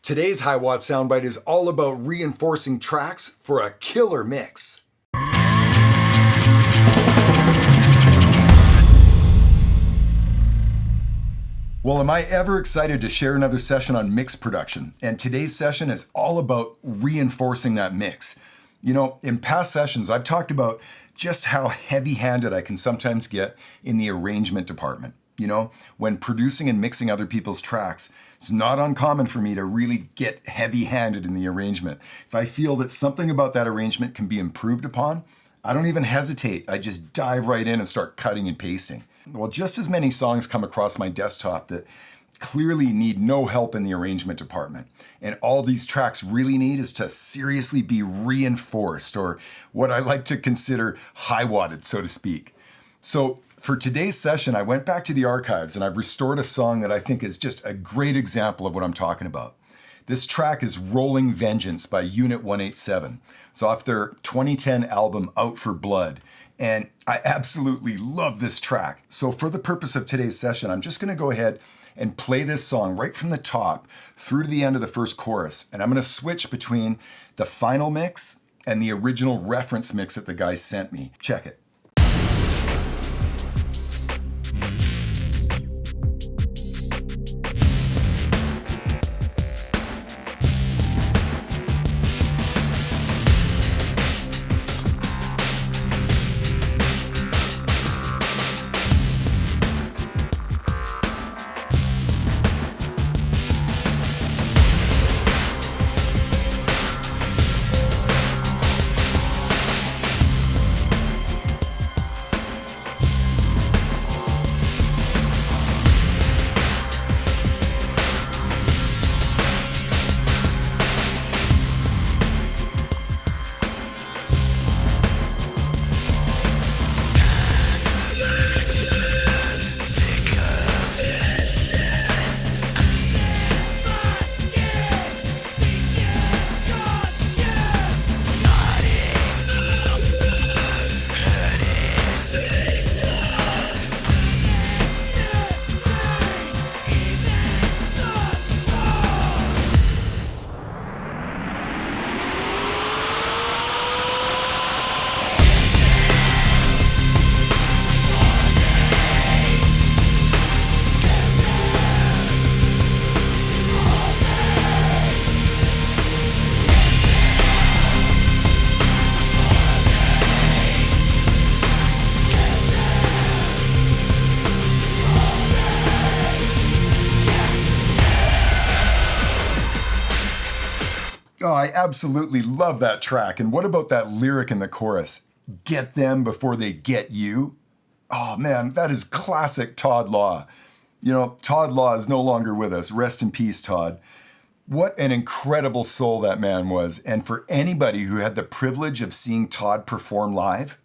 Today's Hiwatt soundbite is all about reinforcing tracks for a killer mix. Well, am I ever excited to share another session on mix production? And today's session is all about reinforcing that mix. You know, in past sessions, I've talked about just how heavy-handed I can sometimes get in the arrangement department. You know, when producing and mixing other people's tracks, it's not uncommon for me to really get heavy-handed in the arrangement. If I feel that something about that arrangement can be improved upon, I don't even hesitate. I just dive right in and start cutting and pasting. Well, just as many songs come across my desktop that clearly need no help in the arrangement department. And all these tracks really need is to seriously be reinforced, or what I like to consider high-watted, so to speak. So for today's session, I went back to the archives and I've restored a song that I think is just a great example of what I'm talking about. This track is Rolling Vengeance by Unit 187. It's off their 2010 album Out for Blood. And I absolutely love this track. So for the purpose of today's session, I'm just gonna go ahead and play this song right from the top through to the end of the first chorus. And I'm gonna switch between the final mix and the original reference mix that the guy sent me. Check it. Oh, I absolutely love that track. And what about that lyric in the chorus? Get them before they get you. Oh man, that is classic Todd Law. You know, Todd Law is no longer with us. Rest in peace, Todd. What an incredible soul that man was. And for anybody who had the privilege of seeing Todd perform live,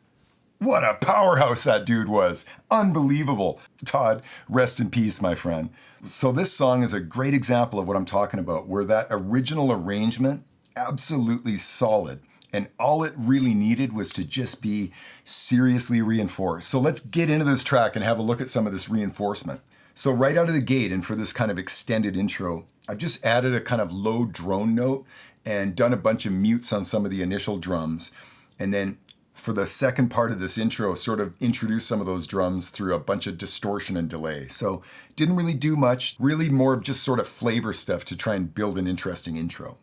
what a powerhouse that dude was. Unbelievable. Todd, rest in peace, my friend. So this song is a great example of what I'm talking about, where that original arrangement, absolutely solid. And all it really needed was to just be seriously reinforced. So let's get into this track and have a look at some of this reinforcement. So right out of the gate, and for this kind of extended intro, I've just added a kind of low drone note and done a bunch of mutes on some of the initial drums. And then for the second part of this intro, sort of introduce some of those drums through a bunch of distortion and delay. So didn't really do much, really more of just sort of flavor stuff to try and build an interesting intro.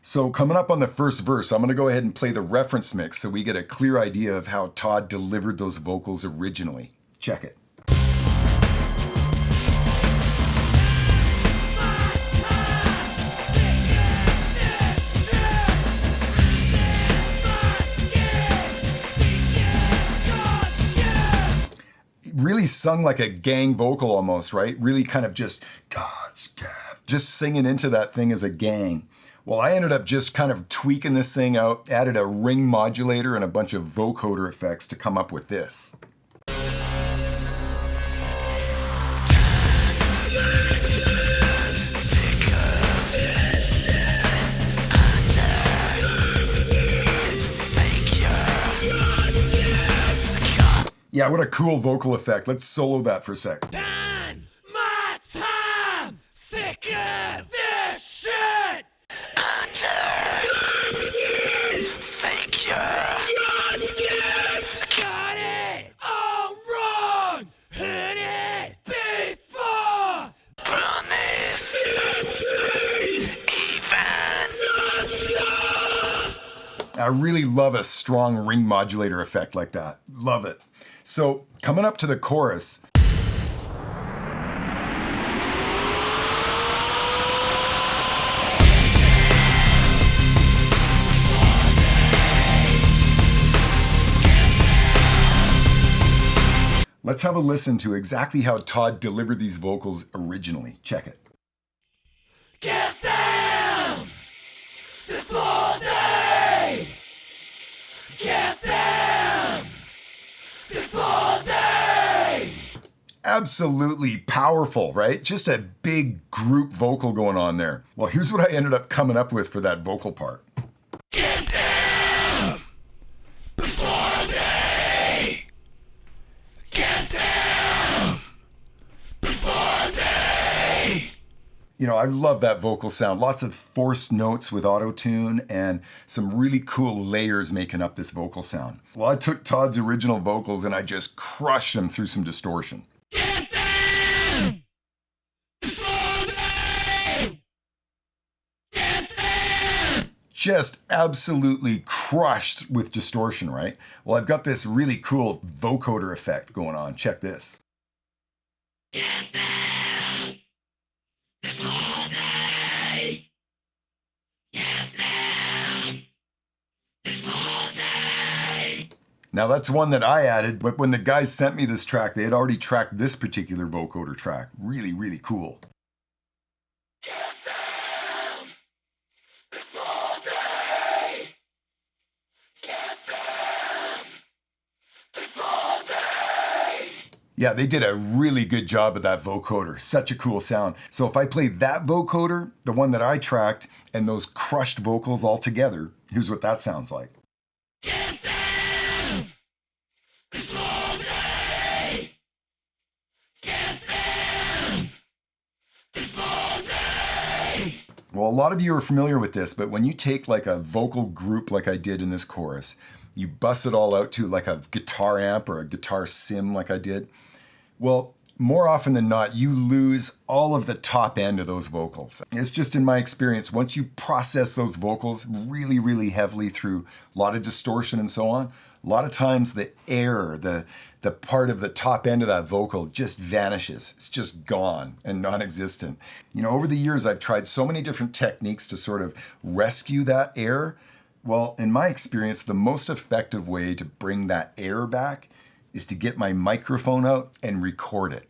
So coming up on the first verse, I'm gonna go ahead and play the reference mix so we get a clear idea of how Todd delivered those vocals originally. Check it. Really sung like a gang vocal almost, right? Really kind of just, God's death, just singing into that thing as a gang. Well, I ended up just kind of tweaking this thing out, added a ring modulator and a bunch of vocoder effects to come up with this. Yeah, what a cool vocal effect. Let's solo that for a sec. Done my time, sick of this shit. Thank you. Got it all wrong, heard it before. Promise. Even. I really love a strong ring modulator effect like that. Love it. So coming up to the chorus, let's have a listen to exactly how Todd delivered these vocals originally. Check it. Get them before they get them before they. Absolutely powerful, right? Just a big group vocal going on there. Well, here's what I ended up coming up with for that vocal part. Get them before they get them before they. You know, I love that vocal sound. Lots of forced notes with auto-tune and some really cool layers making up this vocal sound. Well, I took Todd's original vocals and I just crushed them through some distortion. Get them before they get them. Just absolutely crushed with distortion, right? Well, I've got this really cool vocoder effect going on. Check this. Get them before they get them before they. Now that's one that I added, but when the guys sent me this track, they had already tracked this particular vocoder track. Really, really cool. Get them before they get them before they. Yeah, they did a really good job of that vocoder. Such a cool sound. So if I play that vocoder, the one that I tracked, and those crushed vocals all together, here's what that sounds like. Get them before they get them before they. Well, a lot of you are familiar with this, but when you take like a vocal group like I did in this chorus, you bust it all out to like a guitar amp or a guitar sim like I did, well, more often than not, you lose all of the top end of those vocals. It's just in my experience, once you process those vocals really, really heavily through a lot of distortion and so on, a lot of times the air, the part of the top end of that vocal just vanishes. It's just gone and non-existent. You know, over the years, I've tried so many different techniques to sort of rescue that air. Well, in my experience, the most effective way to bring that air back is to get my microphone out and record it.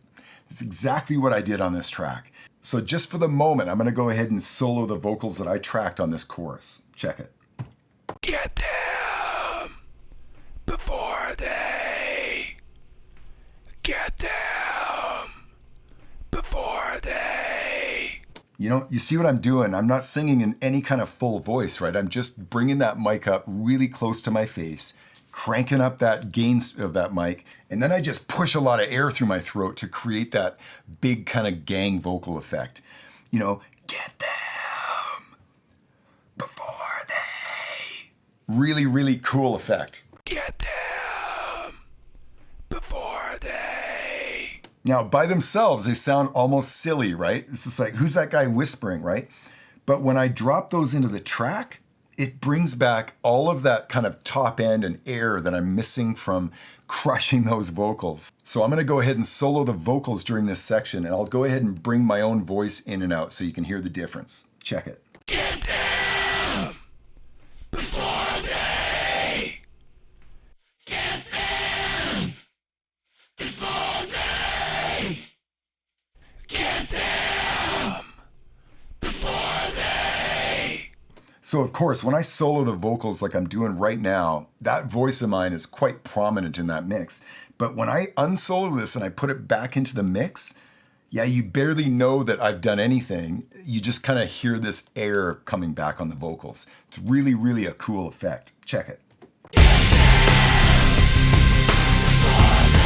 It's exactly what I did on this track. So just for the moment, I'm gonna go ahead and solo the vocals that I tracked on this chorus. Check it. Get them before they get them before they. You know, you see what I'm doing? I'm not singing in any kind of full voice, right? I'm just bringing that mic up really close to my face, cranking up that gain of that mic, and then I just push a lot of air through my throat to create that big kind of gang vocal effect. You know, get them before they. Really, really cool effect. Get them before they. Now, by themselves, they sound almost silly, right? It's just like, who's that guy whispering, right? But when I drop those into the track, it brings back all of that kind of top end and air that I'm missing from crushing those vocals. So I'm gonna go ahead and solo the vocals during this section, and I'll go ahead and bring my own voice in and out so you can hear the difference. Check it. Get them before they get them before they get them before they. So of course, when I solo the vocals like I'm doing right now, that voice of mine is quite prominent in that mix. But when I unsolo this and I put it back into the mix, yeah, you barely know that I've done anything. You just kind of hear this air coming back on the vocals. It's really, really a cool effect. Check it. Get them before they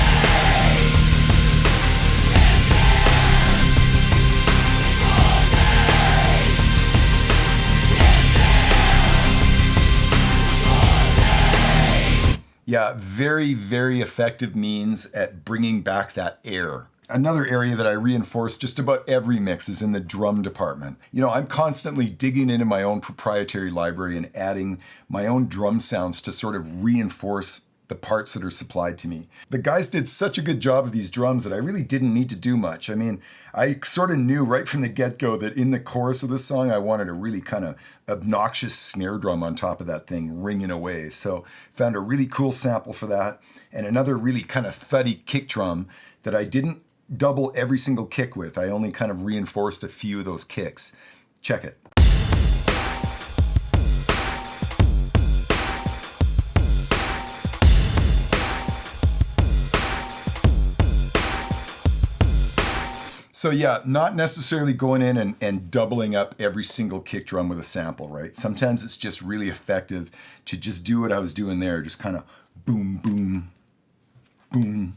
Yeah, very, very effective means at bringing back that air. Another area that I reinforce just about every mix is in the drum department. You know, I'm constantly digging into my own proprietary library and adding my own drum sounds to sort of reinforce the parts that are supplied to me. The guys did such a good job of these drums that I really didn't need to do much. I mean, I sort of knew right from the get-go that in the chorus of this song, I wanted a really kind of obnoxious snare drum on top of that thing ringing away. So found a really cool sample for that, and another really kind of thuddy kick drum that I didn't double every single kick with. I only kind of reinforced a few of those kicks. Check it. So yeah, not necessarily going in and doubling up every single kick drum with a sample, right? Sometimes it's just really effective to just do what I was doing there, just kind of boom, boom, boom,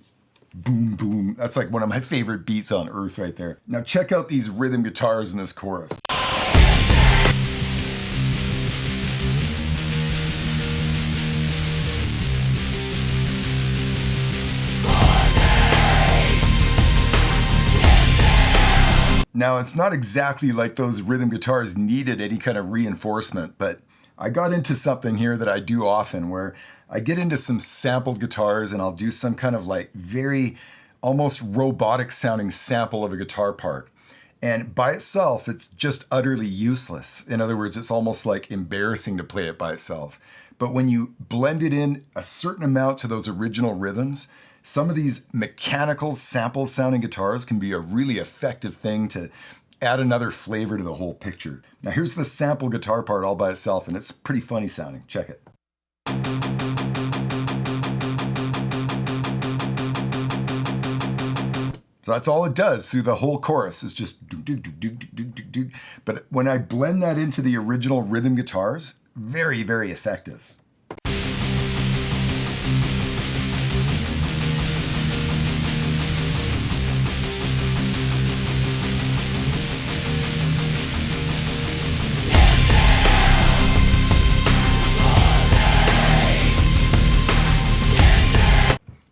boom, boom. That's like one of my favorite beats on earth right there. Now check out these rhythm guitars in this chorus. Now, it's not exactly like those rhythm guitars needed any kind of reinforcement, but I got into something here that I do often where I get into some sampled guitars and I'll do some kind of like very almost robotic sounding sample of a guitar part. And by itself, it's just utterly useless. In other words, it's almost like embarrassing to play it by itself. But when you blend it in a certain amount to those original rhythms, some of these mechanical sample sounding guitars can be a really effective thing to add another flavor to the whole picture. Now here's the sample guitar part all by itself, and it's pretty funny sounding. Check it. So that's all it does through the whole chorus is just do, do, do, do, do, do, do. But when I blend that into the original rhythm guitars, very, very effective.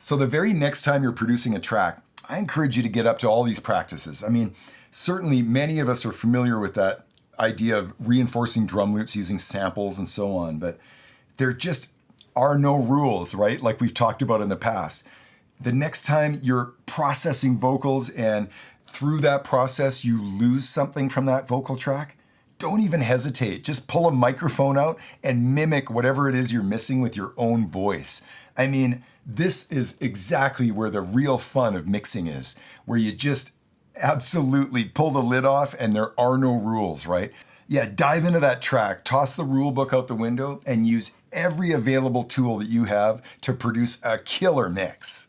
So the very next time you're producing a track, I encourage you to get up to all these practices. I mean, certainly many of us are familiar with that idea of reinforcing drum loops using samples and so on, but there just are no rules, right? Like we've talked about in the past. The next time you're processing vocals and through that process you lose something from that vocal track, don't even hesitate. Just pull a microphone out and mimic whatever it is you're missing with your own voice. I mean, this is exactly where the real fun of mixing is, where you just absolutely pull the lid off and there are no rules, right? Yeah, dive into that track, toss the rule book out the window, and use every available tool that you have to produce a killer mix.